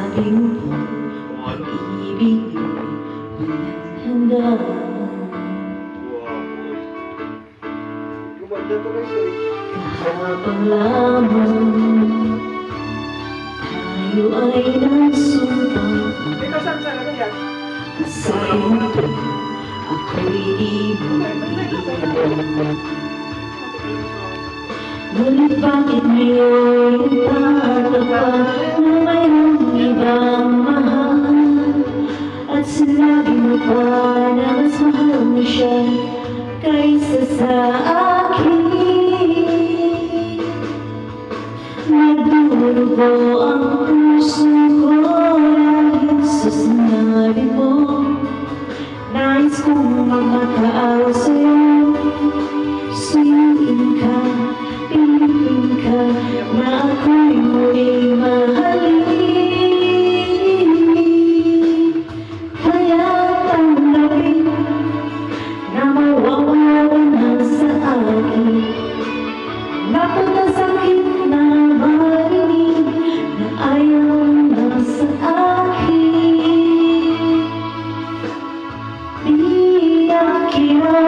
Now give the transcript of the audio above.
sabing mo pag-ibig walang hanggan. Kahapon lamang tayo ay nagsumpang sa iyong ako'y di mo iiwan. Ngunit bakit ngayon tatapag na mayroong ibang mahal? At sinabi mo pa na mas mahal mo siya kaysa sa akin. Nagdurugo ang puso ko dahil sa sinabi mo. Nais kong magmakaawa sa'yo, suyuin ka, pilitin ka, na ako'y muling mahalin. Kaya tanggapin na mawawala na sa akin. Napakasakit na marinig na ayaw na sa akin. Di akira